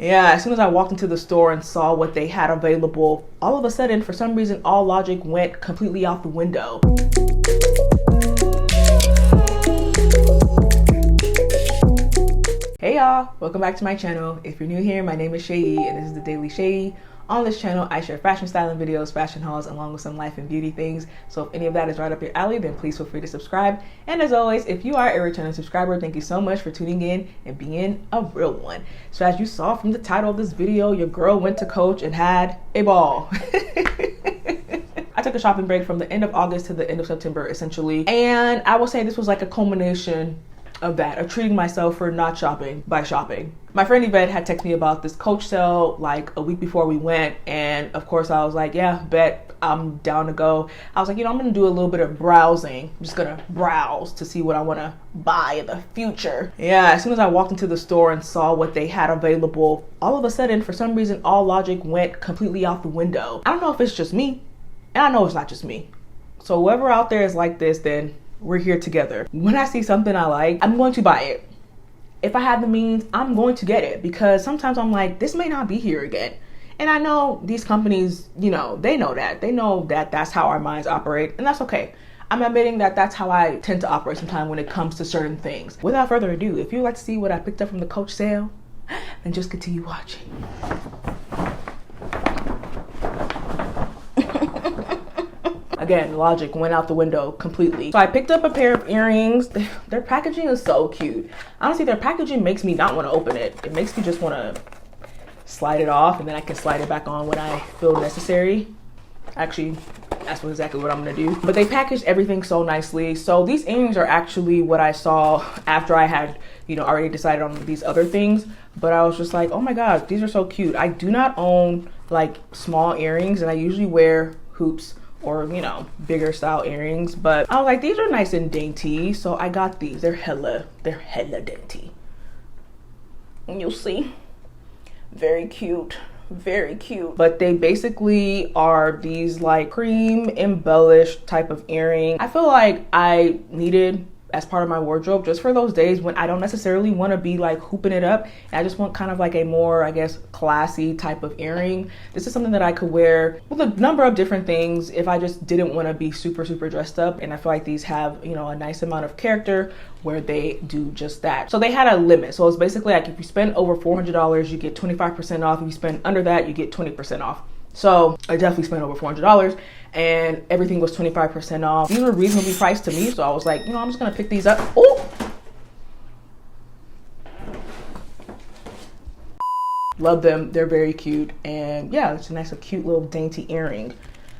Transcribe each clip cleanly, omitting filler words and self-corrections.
Yeah, as soon as I walked into the store and saw what they had available, all of a sudden, for some reason, all logic went completely out the window. Hey y'all, welcome back to my channel. If you're new here, my name is Seyi and this is the Daily Seyi. On this channel, I share fashion styling videos, fashion hauls, along with some life and beauty things. So if any of that is right up your alley, then please feel free to subscribe. And as always, if you are a returning subscriber, thank you so much for tuning in and being a real one. So as you saw from the title of this video, your girl went to Coach and had a ball. I took a shopping break from the end of August to the end of September, essentially. And I will say this was like a culmination of that, of treating myself for not shopping by shopping. My friend Yvette had texted me about this Coach sale like a week before we went, and of course I was like, yeah, bet, I'm down to go. I was like, I'm gonna do a little bit of browsing. I'm just gonna browse to see what I wanna buy in the future. Yeah, as soon as I walked into the store and saw what they had available, all of a sudden, for some reason, all logic went completely out the window. I don't know if it's just me, and I know it's not just me. So whoever out there is like this, then we're here together. When I see something I like, I'm going to buy it. If I have the means, I'm going to get it, because sometimes I'm like, this may not be here again. And I know these companies, they know that. They know that that's how our minds operate, and that's okay. I'm admitting that that's how I tend to operate sometimes when it comes to certain things. Without further ado, if you'd like to see what I picked up from the Coach sale, then just continue watching. Again, logic went out the window completely. So I picked up a pair of earrings. Their packaging is so cute. Honestly, their packaging makes me not want to open it. It makes me just want to slide it off, and then I can slide it back on when I feel necessary. Actually, that's exactly what I'm gonna do. But they packaged everything so nicely. So these earrings are actually what I saw after I had, already decided on these other things. But I was just like, oh my God, these are so cute. I do not own like small earrings, and I usually wear hoops or bigger style earrings, but I was like, these are nice and dainty, so I got these. They're hella dainty, and you'll see, very cute, but they basically are these like cream embellished type of earring. I feel like I needed as part of my wardrobe just for those days when I don't necessarily want to be like hooping it up, and I just want kind of like a more, I guess, classy type of earring. This is something that I could wear with a number of different things if I just didn't want to be super dressed up, and I feel like these have a nice amount of character where they do just that. So they had a limit, so it's basically like if you spend over $400 you get 25% off. If you spend under that, you get 20% off. So I definitely spent over $400, and everything was 25% off. These were reasonably priced to me, so I was like, I'm just gonna pick these up. Oh, love them. They're very cute, and yeah, it's a nice, cute little dainty earring.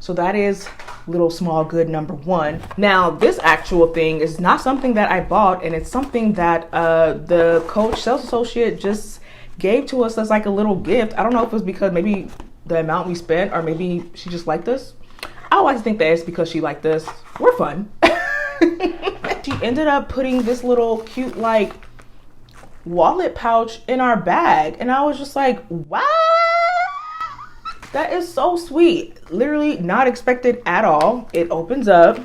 So that is little small good number one. Now this actual thing is not something that I bought, and it's something that the Coach sales associate just gave to us as like a little gift. I don't know if it was because maybe the amount we spent, or maybe she just liked us. I always think that it's because she liked us. We're fun. She ended up putting this little cute like wallet pouch in our bag, and I was just like, wow, that is so sweet. Literally not expected at all. It opens up,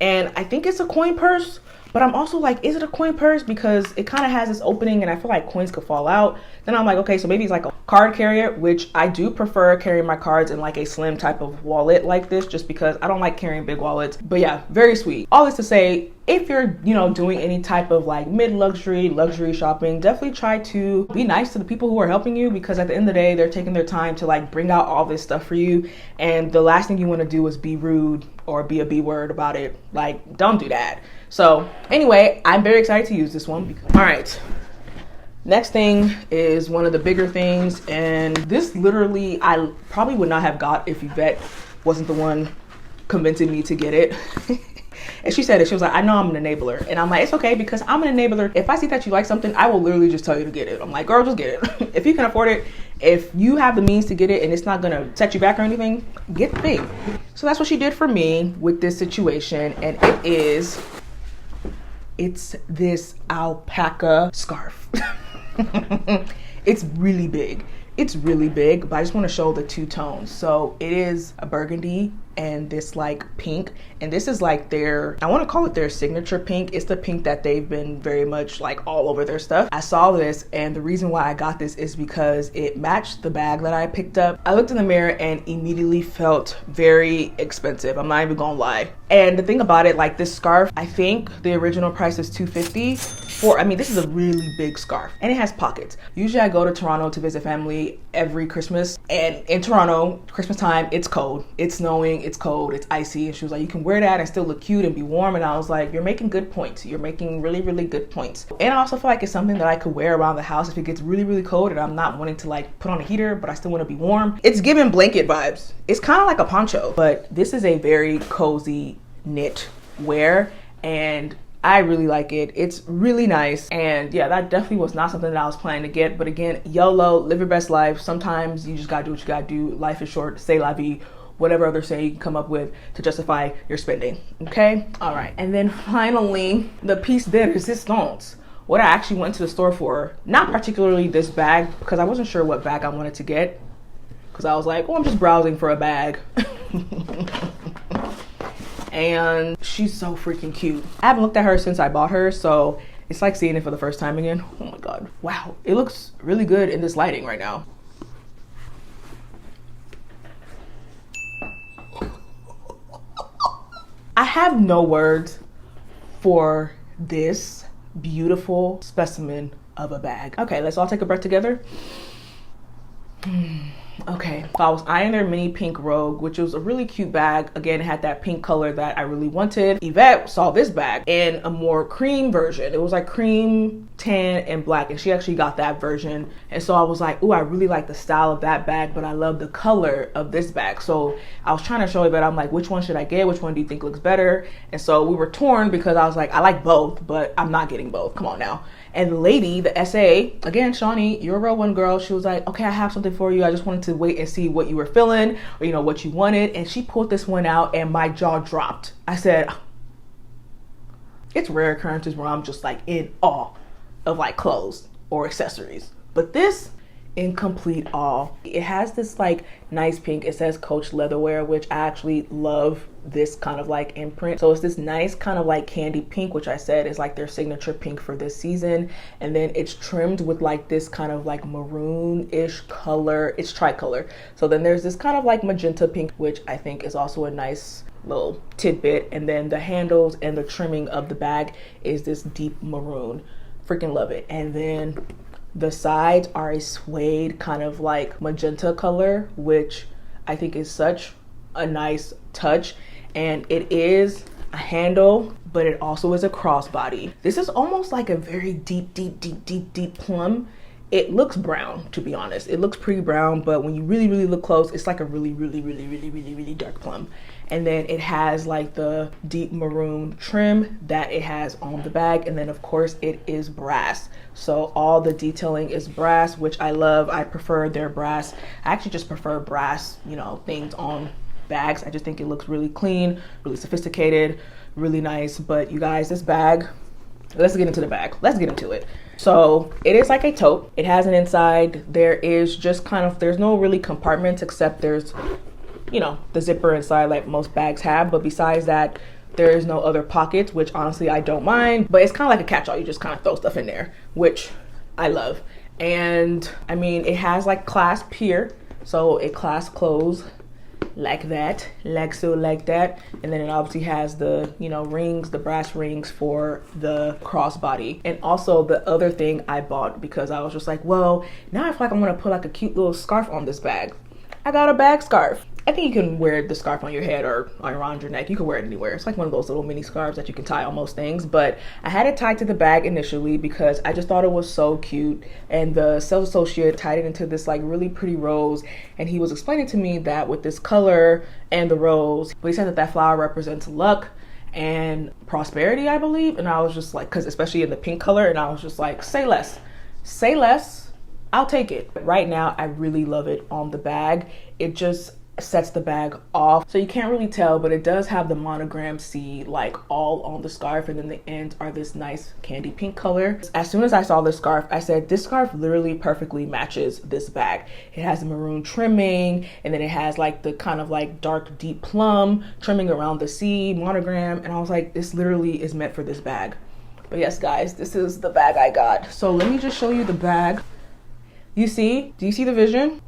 and I think it's a coin purse, but I'm also like, is it a coin purse? Because it kind of has this opening, and I feel like coins could fall out. Then I'm like, okay, so maybe it's like a card carrier, which I do prefer carrying my cards in like a slim type of wallet like this, just because I don't like carrying big wallets. But yeah, very sweet. All this to say, if you're, doing any type of like luxury shopping, definitely try to be nice to the people who are helping you, because at the end of the day, they're taking their time to like bring out all this stuff for you. And the last thing you want to do is be rude or be a B word about it. Like, don't do that. So anyway, I'm very excited to use this one. All right. Next thing is one of the bigger things, and this literally I probably would not have got if Yvette wasn't the one convincing me to get it. And she said it, she was like, I know I'm an enabler. And I'm like, it's okay, because I'm an enabler. If I see that you like something, I will literally just tell you to get it. I'm like, girl, just get it. If you can afford it, if you have the means to get it and it's not gonna set you back or anything, get the thing. So that's what she did for me with this situation, and it's this alpaca scarf. It's really big. It's really big, but I just want to show the two tones. So it is a burgundy and this like pink, and this is like their, I want to call it their signature pink. It's the pink that they've been very much like all over their stuff. I saw this, and the reason why I got this is because it matched the bag that I picked up. I looked in the mirror and immediately felt very expensive. I'm not even gonna lie. And the thing about it, like this scarf, I think the original price is $250 for, I mean, this is a really big scarf and it has pockets. Usually I go to Toronto to visit family every Christmas, and in Toronto, Christmas time, it's cold, it's snowing, it's cold, it's icy, and she was like, you can wear that and still look cute and be warm. And I was like, you're making good points. You're making really, really good points. And I also feel like it's something that I could wear around the house if it gets really, really cold and I'm not wanting to like put on a heater, but I still want to be warm. It's giving blanket vibes. It's kind of like a poncho, but this is a very cozy knit wear, and I really like it. It's really nice. And yeah, that definitely was not something that I was planning to get. But again, YOLO, live your best life. Sometimes you just gotta do what you gotta do. Life is short, c'est la vie. Whatever other saying you can come up with to justify your spending, okay? All right, and then finally, the piece de resistance. What I actually went to the store for, not particularly this bag, because I wasn't sure what bag I wanted to get. Because I was like, oh, I'm just browsing for a bag. And she's so freaking cute. I haven't looked at her since I bought her, so it's like seeing it for the first time again. Oh my God, wow. It looks really good in this lighting right now. I have no words for this beautiful specimen of a bag. Okay, let's all take a breath together. Okay, so I was eyeing their mini pink Rogue, which was a really cute bag. Again, it had that pink color that I really wanted. Yvette saw this bag in a more cream version. It was like cream, tan, and black, and she actually got that version. And so I was like, oh, I really like the style of that bag, but I love the color of this bag. So I was trying to show Yvette, I'm like, which one should I get? Which one do you think looks better? And so we were torn because I was like, I like both, but I'm not getting both. Come on now. And the lady, the SA, again, Shawnee, you're a real one, girl. She was like, okay, I have something for you. I just wanted to wait and see what you were feeling, or, you know, what you wanted. And she pulled this one out and my jaw dropped. I said, it's rare occurrences where I'm just like in awe of like clothes or accessories. But this, in complete awe. It has this like nice pink. It says Coach Leatherwear, which I actually love this kind of like imprint. So it's this nice kind of like candy pink, which I said is like their signature pink for this season. And then it's trimmed with like this kind of like maroon-ish color. It's tricolor. So then there's this kind of like magenta pink, which I think is also a nice little tidbit. And then the handles and the trimming of the bag is this deep maroon. Freaking love it. And then the sides are a suede kind of like magenta color, which I think is such a nice touch. And it is a handle, but it also is a crossbody. This is almost like a very deep plum. It looks brown, to be honest. It looks pretty brown, but when you really look close, it's like a really dark plum. And then it has like the deep maroon trim that it has on the bag. And then of course it is brass. So all the detailing is brass, which I love. I prefer their brass. I actually just prefer brass, you know, things on bags. I just think it looks really clean, really sophisticated, really nice. But you guys, this bag, let's get into the bag. Let's get into it. So it is like a tote. It has an inside. There is just kind of, there's no really compartments except there's, you know, the zipper inside like most bags have. But besides that, there is no other pockets, which honestly I don't mind. But it's kind of like a catch-all. You just kind of throw stuff in there, which I love. And I mean, it has like clasp here. So it clasps closed like that, like so, like that. And then it obviously has the, you know, rings, the brass rings for the crossbody. And also the other thing I bought because I was just like, well, now I feel like I'm gonna put like a cute little scarf on this bag. I got a bag scarf. I think you can wear the scarf on your head or around your neck. You can wear it anywhere. It's like one of those little mini scarves that you can tie on most things. But I had it tied to the bag initially because I just thought it was so cute. And the sales associate tied it into this like really pretty rose. And he was explaining to me that with this color and the rose, but he said that that flower represents luck and prosperity, I believe. And I was just like, because especially in the pink color, and I was just like, say less. Say less. I'll take it. Right now, I really love it on the bag. It just sets the bag off. So you can't really tell, but it does have the monogram C like all on the scarf, and then the ends are this nice candy pink color. As soon as I saw this scarf, I said this scarf literally perfectly matches this bag. It has a maroon trimming, and then it has like the kind of like dark deep plum trimming around the C monogram, and I was like, this literally is meant for this bag. But yes guys, this is the bag I got. So let me just show you the bag. Do you see the vision?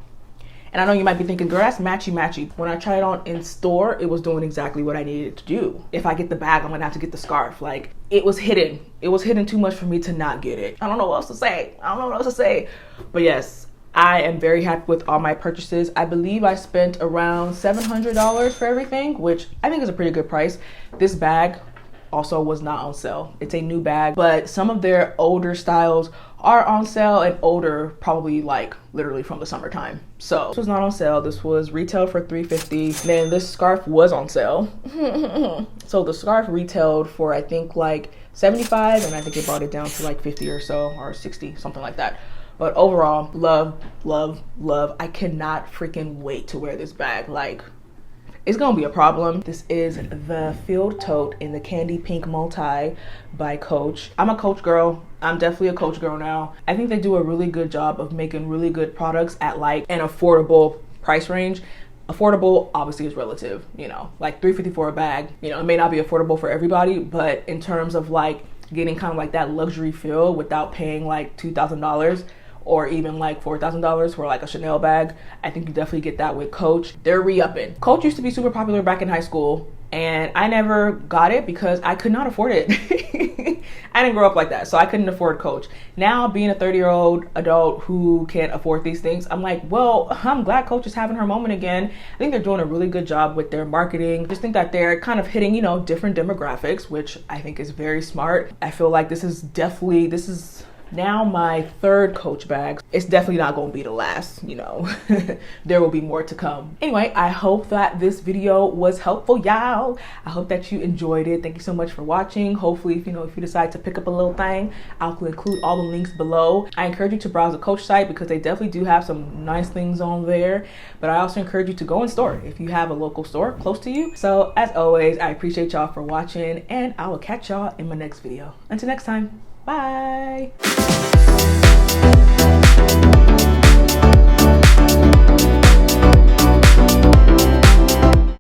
And I know you might be thinking, girl, that's matchy. When I tried it on in store, it was doing exactly what I needed it to do. If I get the bag, I'm gonna have to get the scarf. Like, it was hidden. It was hidden too much for me to not get it. I don't know what else to say. But yes, I am very happy with all my purchases. I believe I spent around $700 for everything, which I think is a pretty good price. This bag also was not on sale. It's a new bag, but some of their older styles are on sale, and older probably like literally from the summertime. So this was not on sale. This was retailed for $350. Then this scarf was on sale. So the scarf retailed for I think like $75, and I think it brought it down to like 50 or so, or 60, something like that. But overall, love. I cannot freaking wait to wear this bag. Like, it's gonna be a problem. This is the Field Tote in the candy pink multi by Coach. I'm a Coach girl. I'm definitely a Coach girl now. I think they do a really good job of making really good products at like an affordable price range. Affordable obviously is relative, you know, like $350 for a bag. You know, it may not be affordable for everybody, but in terms of like getting kind of like that luxury feel without paying like $2,000 or even like $4,000 for like a Chanel bag, I think you definitely get that with Coach. They're re-upping. Coach used to be super popular back in high school, and I never got it because I could not afford it. I didn't grow up like that, so I couldn't afford Coach. Now, being a 30-year-old adult who can't afford these things, I'm like, well, I'm glad Coach is having her moment again. I think they're doing a really good job with their marketing. Just think that they're kind of hitting, you know, different demographics, which I think is very smart. I feel like this is now my third Coach bag. It's definitely not going to be the last, you know. There will be more to come. Anyway, I hope that this video was helpful, y'all. I hope that you enjoyed it. Thank you so much for watching. Hopefully, if you decide to pick up a little thing, I'll include all the links below. I encourage you to browse the Coach site because they definitely do have some nice things on there. But I also encourage you to go in store if you have a local store close to you. So as always, I appreciate y'all for watching, and I will catch y'all in my next video. Until next time. Bye.